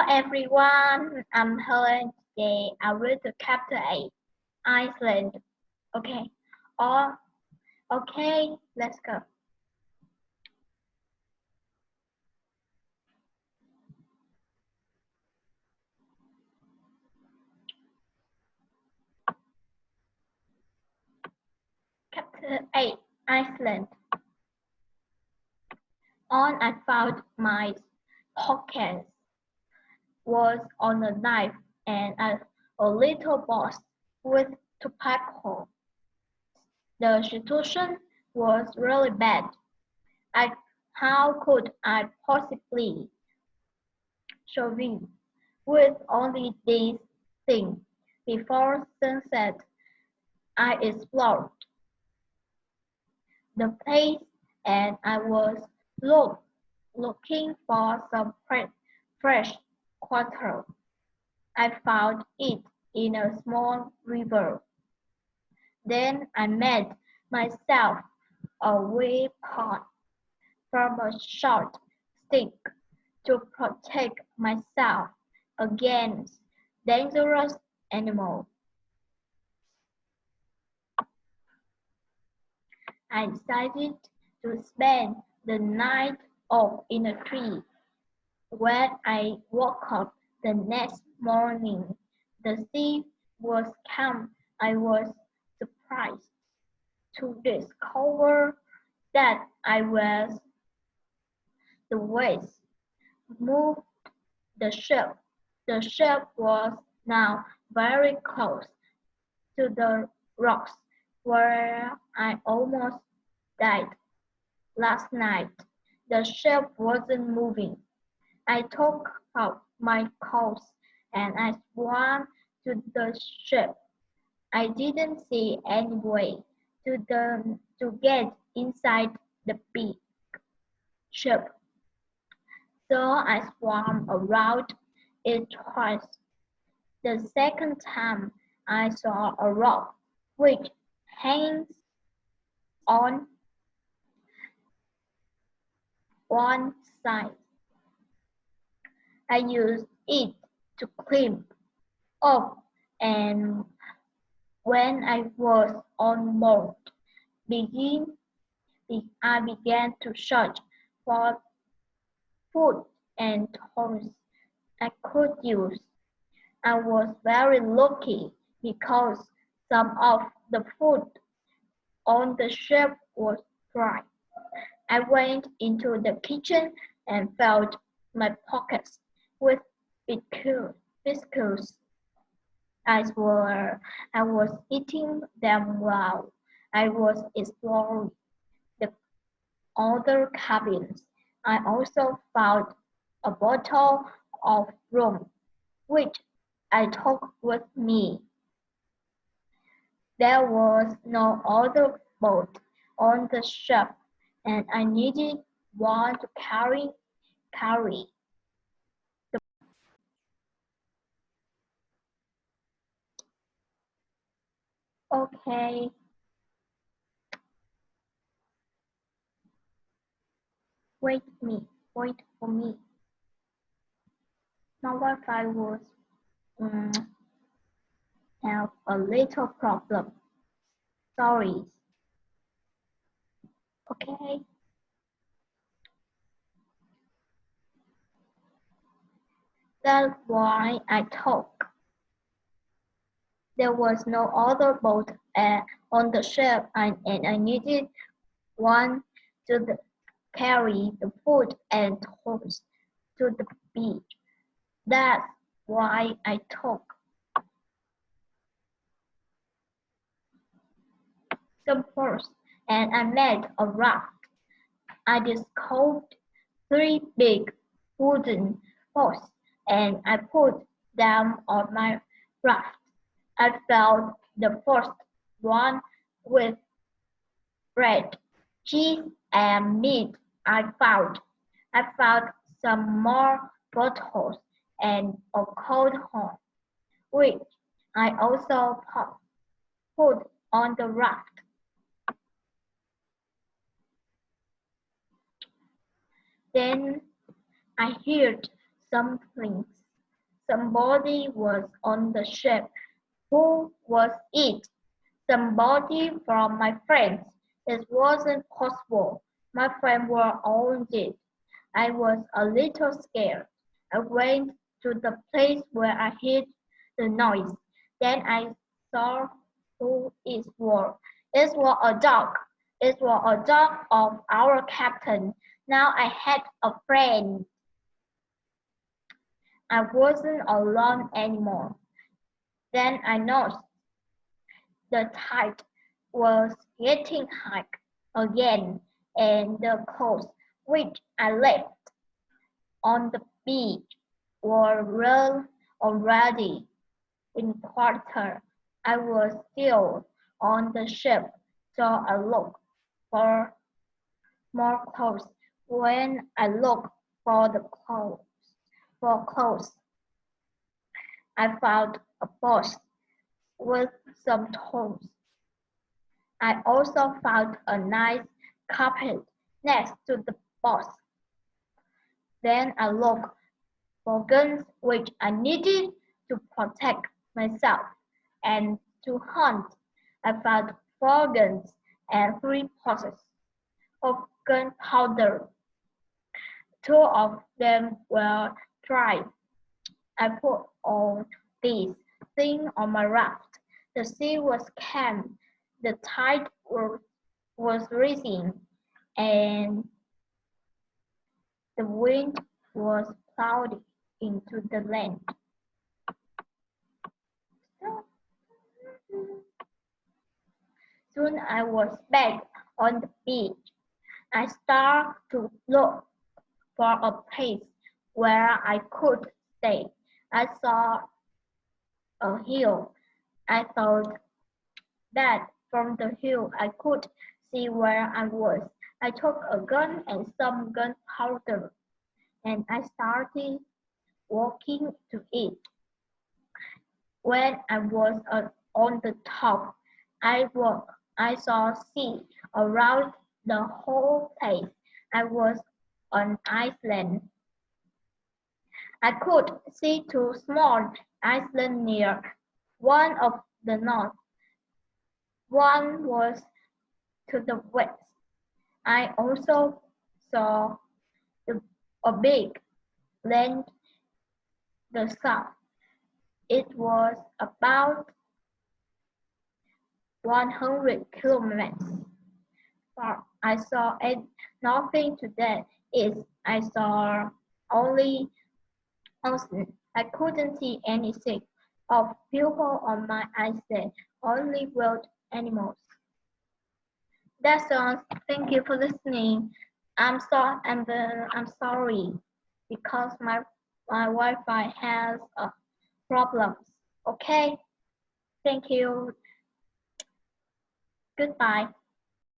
everyone, I'm Helen. Today I will to Chapter 8, Iceland. Okay, oh, okay, let's go. Chapter 8, Iceland. On I found my pockets was on a knife and a little box with tobacco. The situation was really bad. I, how could I possibly survive with only these things? Before sunset, I explored the place and I was looking for some fresh water. I found it in a small river. Then I made myself a wee pot from a short stick to protect myself against dangerous animals. I decided to spend the night off in a tree. When I woke up the next morning, the sea was calm. I was surprised to discover that I was the waves moved the ship. The ship was now very close to the rocks where I almost died last night. The ship wasn't moving. I took out my clothes and I swam to the ship. I didn't see any way to get inside the big ship, so I swam around it twice. The second time I saw a rock which hangs on one side. I used it to climb up, and when I was on board, begin I began to search for food and toys I could use. I was very lucky because some of the food on the ship was dry. I went into the kitchen and filled my pockets with biscuits. I was eating them while I was exploring the other cabins. I also found a bottle of rum, which I took with me. There was no other boat on the ship, and I needed one to carry. Okay, wait for me. My Wi-Fi was um, have a little problem. Sorry. Okay, that's why I talk. There was no other boat on the ship, and I needed one to carry the food and toys to the beach. That's why I took some first, and I made a raft. I discovered three big wooden posts, and I put them on my raft. I filled the first one with bread, cheese, and meat. I found some more bottles and a cold horn, which I also put on the raft. Then I heard something. Somebody was on the ship. Who was it? Somebody from my friends. It wasn't possible. My friends were all dead. I was a little scared. I went to the place where I heard the noise. Then I saw who it was. It was a dog. It was a dog of our captain. Now I had a friend. I wasn't alone anymore. Then I noticed the tide was getting high again, and the clothes which I left on the beach were well already in quarter. I was still on the ship, so I looked for more clothes. When I looked for the clothes, I found a box with some toys. I also found a nice carpet next to the box. Then I looked for guns which I needed to protect myself and to hunt. I found 4 guns and 3 pouches of gunpowder. 2 of them were dry. I put all these things on my raft. The sea was calm. The tide was rising, and the wind was plowing into the land. Soon I was back on the beach. I started to look for a place where I could stay. I saw a hill. I thought that from the hill I could see where I was. I took a gun and some gunpowder, and I started walking to it. When I was on the top, I saw sea around the whole place. I was on Iceland. I could see 2 small islands near, one of the north, one was to the west. I also saw a big land the south. It was about 100 kilometers far. I saw nothing to that is I saw only ocean. I couldn't see anything of people on my island, only wild animals. That's all. Thank you for listening. I'm sorry because my Wi-Fi has problems. Okay. Thank you. Goodbye.